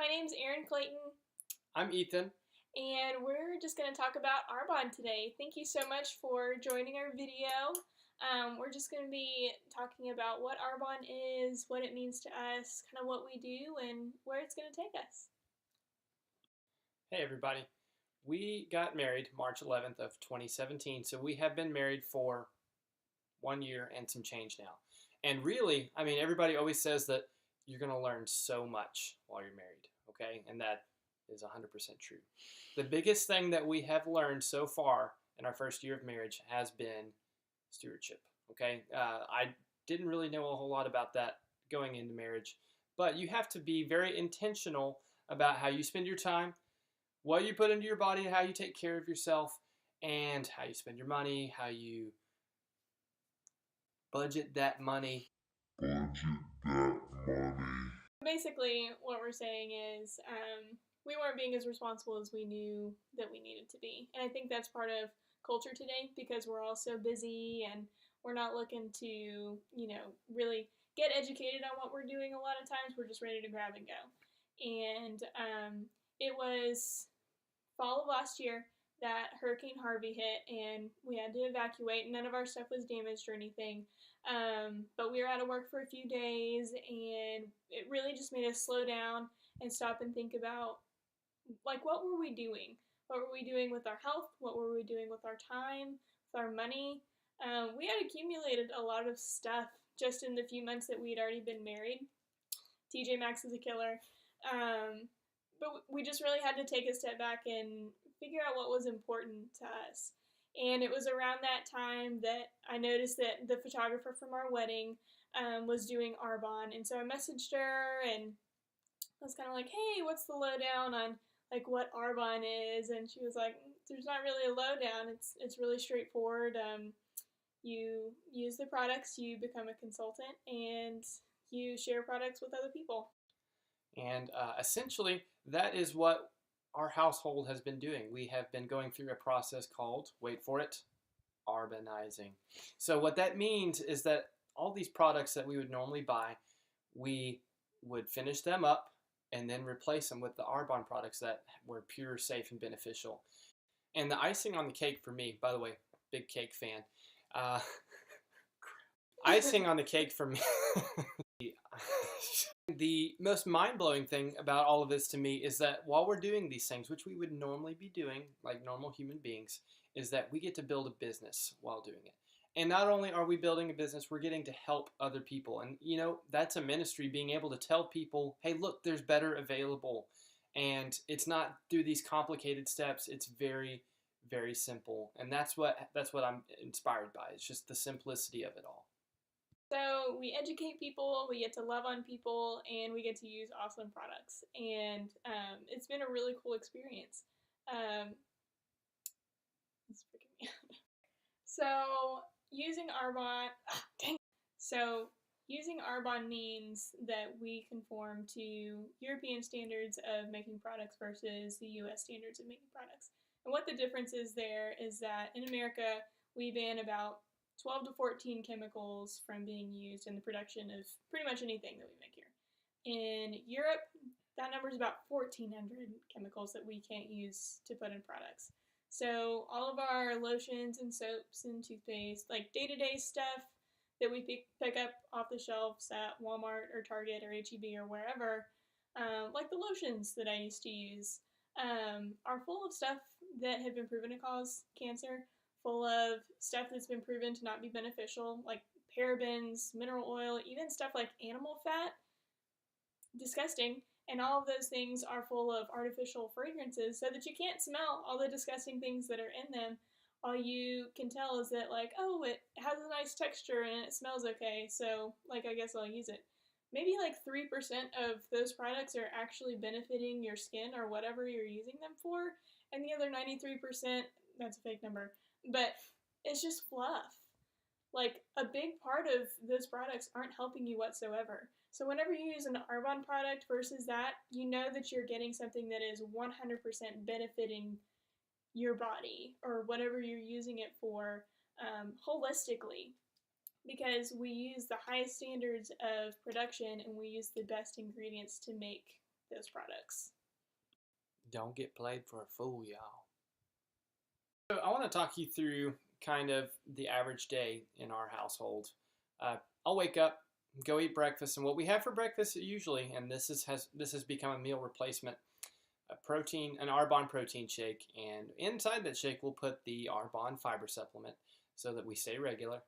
My name's Erin Clayton, I'm Ethan. and we're just going to talk about Arbonne today. Thank you so much for joining our video. We're just going to be talking about what Arbonne is, what it means to us, kind of what we do, and where it's going to take us. Hey everybody. We got married March 11th of 2017, so we have been married for 1 year and some change now. And really, everybody always says that you're going to learn so much while you're married, okay? And that is 100% true. The biggest thing that we have learned so far in our first year of marriage has been stewardship, okay? I didn't really know a whole lot about that going into marriage, but you have to be very intentional about how you spend your time, what you put into your body, how you take care of yourself, and how you spend your money, how you budget that money. Basically, what we're saying is we weren't being as responsible as we knew that we needed to be. And I think that's part of culture today because we're all so busy and we're not looking to, really get educated on what we're doing. A lot of times we're just ready to grab and go. And it was fall of last year that Hurricane Harvey hit and we had to evacuate. None of our stuff was damaged or anything. But we were out of work for a few days and it really just made us slow down and stop and think about, like, what were we doing? What were we doing with our health? What were we doing with our time, with our money? We had accumulated a lot of stuff just in the few months that we had already been married. TJ Maxx is a killer. But we just really had to take a step back and figure out what was important to us. And it was around that time that I noticed that the photographer from our wedding was doing Arbonne. And so I messaged her and I was kind of like, hey, what's the lowdown on like what Arbonne is? And she was like, there's not really a lowdown. It's really straightforward. You use the products, you become a consultant, and you share products with other people. And essentially, that is what our household has been doing. We have been going through a process called, wait for it, Arbonizing. So what that means is that all these products that we would normally buy, we would finish them up and then replace them with the Arbonne products that were pure, safe, and beneficial. And the icing on the cake for me, by the way, big cake fan. Icing on the cake for me. The most mind-blowing thing about all of this to me is that while we're doing these things, which we would normally be doing like normal human beings, is that we get to build a business while doing it. And not only are we building a business, we're getting to help other people. And that's a ministry, being able to tell people, hey, look, there's better available. And it's not through these complicated steps. It's very, very simple. And that's what I'm inspired by. It's just the simplicity of it all. So we educate people, we get to love on people, and we get to use awesome products. And it's been a really cool experience. It's freaking me out. So using Arbonne, using Arbonne means that we conform to European standards of making products versus the U.S. standards of making products. And what the difference is there is that in America, we ban about 12 to 14 chemicals from being used in the production of pretty much anything that we make here. In Europe, that number is about 1,400 chemicals that we can't use to put in products. So all of our lotions and soaps and toothpaste, like day-to-day stuff that we pick up off the shelves at Walmart or Target or H-E-B or wherever, like the lotions that I used to use, are full of stuff that have been proven to cause cancer, full of stuff that's been proven to not be beneficial, like parabens, mineral oil, even stuff like animal fat. Disgusting. And all of those things are full of artificial fragrances so that you can't smell all the disgusting things that are in them. All you can tell is that, like, oh, it has a nice texture and it smells okay, so, like, I guess I'll use it. Maybe like 3% of those products are actually benefiting your skin or whatever you're using them for, and the other 93%, that's a fake number, but it's just fluff. Like, a big part of those products aren't helping you whatsoever. So whenever you use an Arbonne product versus that, you know that you're getting something that is 100% benefiting your body or whatever you're using it for holistically. Because we use the highest standards of production and we use the best ingredients to make those products. Don't get played for a fool, y'all. So I want to talk you through kind of the average day in our household. I'll wake up, go eat breakfast, and what we have for breakfast usually, and this has become a meal replacement, an Arbonne protein shake, and inside that shake we'll put the Arbonne fiber supplement so that we stay regular.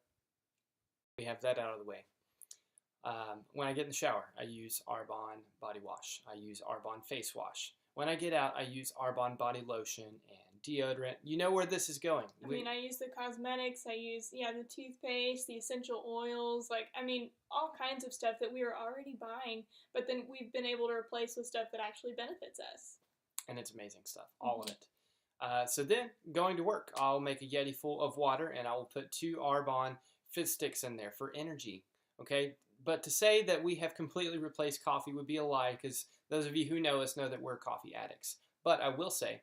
We have that out of the way. When I get in the shower, I use Arbonne body wash. I use Arbonne face wash. When I get out, I use Arbonne body lotion and deodorant. You know where this is going. I use the cosmetics. I use, the toothpaste, the essential oils. All kinds of stuff that we were already buying, but then we've been able to replace with stuff that actually benefits us. And it's amazing stuff, all of it. So then, going to work, I'll make a Yeti full of water, and I will put 2 Arbonne Fizz Sticks in there for energy. Okay, but to say that we have completely replaced coffee would be a lie, because those of you who know us know that we're coffee addicts. But I will say,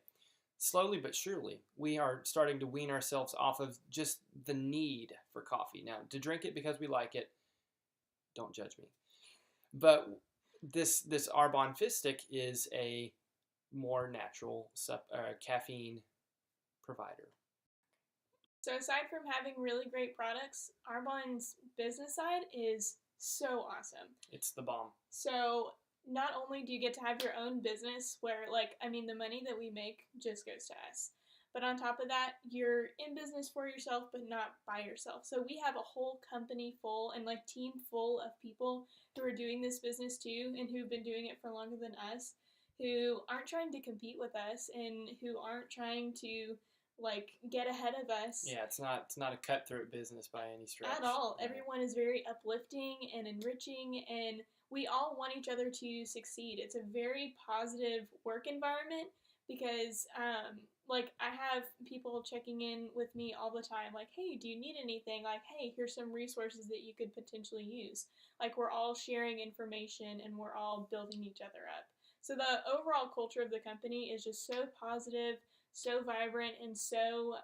slowly but surely, we are starting to wean ourselves off of just the need for coffee. Now, to drink it because we like it, don't judge me. But this Arbonne Fizz Stick is a more natural caffeine provider. So aside from having really great products, Arbonne's business side is so awesome. It's the bomb. So not only do you get to have your own business where, the money that we make just goes to us, but on top of that, you're in business for yourself, but not by yourself. So we have a whole company full and team full of people who are doing this business too, and who've been doing it for longer than us, who aren't trying to compete with us and who aren't trying to get ahead of us. Yeah, it's not a cutthroat business by any stretch. At all. Yeah. Everyone is very uplifting and enriching, and we all want each other to succeed. It's a very positive work environment because, I have people checking in with me all the time, hey, do you need anything? Hey, here's some resources that you could potentially use. We're all sharing information and we're all building each other up. So the overall culture of the company is just so positive, so vibrant, and so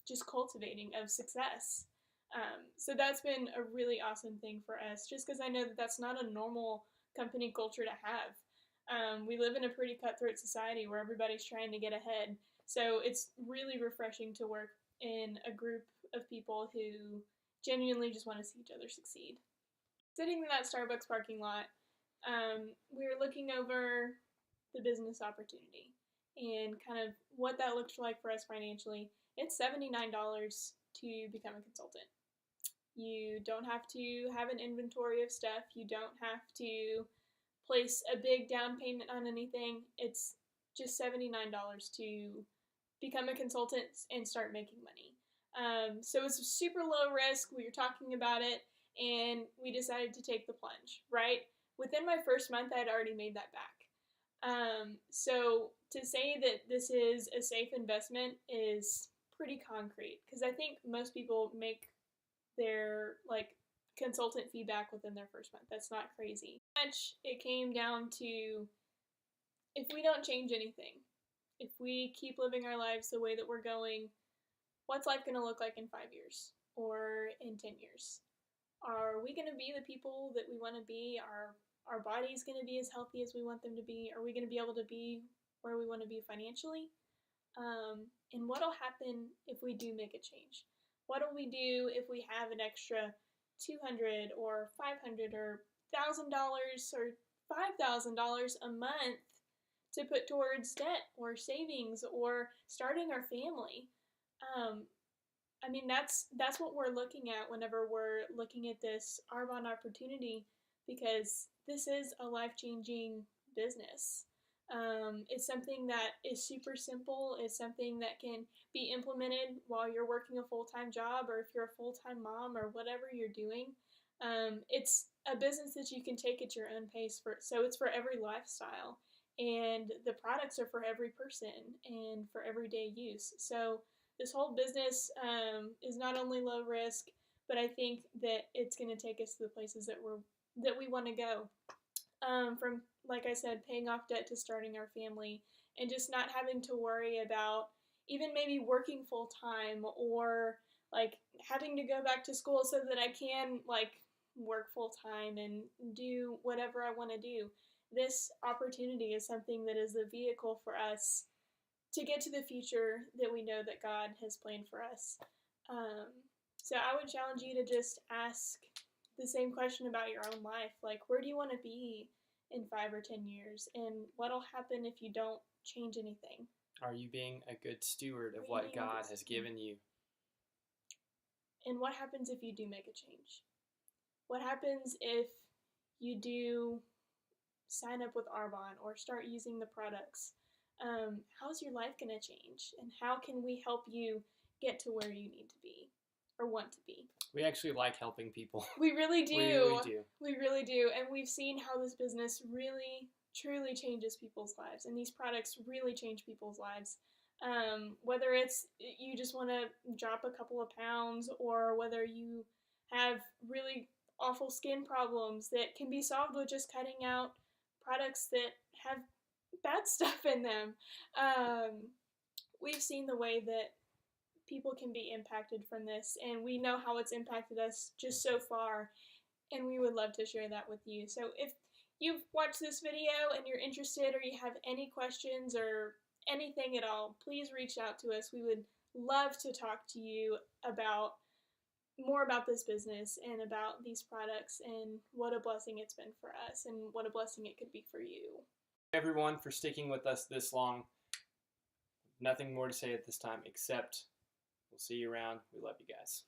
just cultivating of success. So that's been a really awesome thing for us, just because I know that that's not a normal company culture to have. We live in a pretty cutthroat society where everybody's trying to get ahead. So it's really refreshing to work in a group of people who genuinely just want to see each other succeed. Sitting in that Starbucks parking lot, we were looking over the business opportunity and kind of what that looked like for us financially. It's $79 to become a consultant. You don't have to have an inventory of stuff. You don't have to place a big down payment on anything. It's just $79 to become a consultant and start making money. So it's super low risk. We were talking about it, and we decided to take the plunge, right? Within my first month, I had already made that back. So to say that this is a safe investment is pretty concrete, because I think most people make their consultant feedback within their first month. That's not crazy. Much it came down to, if we don't change anything, if we keep living our lives the way that we're going, what's life going to look like in 5 years or in 10 years? Are we going to be the people that we want to be? Are our bodies going to be as healthy as we want them to be? Are we going to be able to be where we want to be financially? And what'll happen if we do make a change? What'll we do if we have an extra $200 or $500 or $1,000 or $5,000 a month to put towards debt or savings or starting our family? That's what we're looking at whenever we're looking at this Arbonne opportunity, because this is a life-changing business. It's something that is super simple. It's something that can be implemented while you're working a full-time job, or if you're a full-time mom, or whatever you're doing. It's a business that you can take at your own pace, so it's for every lifestyle, and the products are for every person and for everyday use. So this whole business is not only low risk, but I think that it's going to take us to the places that we want to go. From, like I said, paying off debt to starting our family, and just not having to worry about even maybe working full time, or having to go back to school so that I can work full time and do whatever I want to do. this opportunity is something that is the vehicle for us to get to the future that we know that God has planned for us. So I would challenge you to just ask the same question about your own life. Like, where do you want to be in 5 or 10 years? And what'll happen if you don't change anything? Are you being a good steward of what God has given you? And what happens if you do make a change? What happens if you do sign up with Arbonne or start using the products? How's your life going to change? And how can we help you get to where you need to be or want to be? We actually like helping people. We really do. We do. We really do. And we've seen how this business really, truly changes people's lives. And these products really change people's lives. Whether it's you just want to drop a couple of pounds, or whether you have really awful skin problems that can be solved with just cutting out products that have bad stuff in them. We've seen the way that people can be impacted from this, and we know how it's impacted us just so far, and we would love to share that with you. So if you've watched this video and you're interested, or you have any questions or anything at all, please reach out to us. We would love to talk to you about more about this business and about these products and what a blessing it's been for us and what a blessing it could be for you. Everyone for sticking with us this long. Nothing more to say at this time except we'll see you around. We love you guys.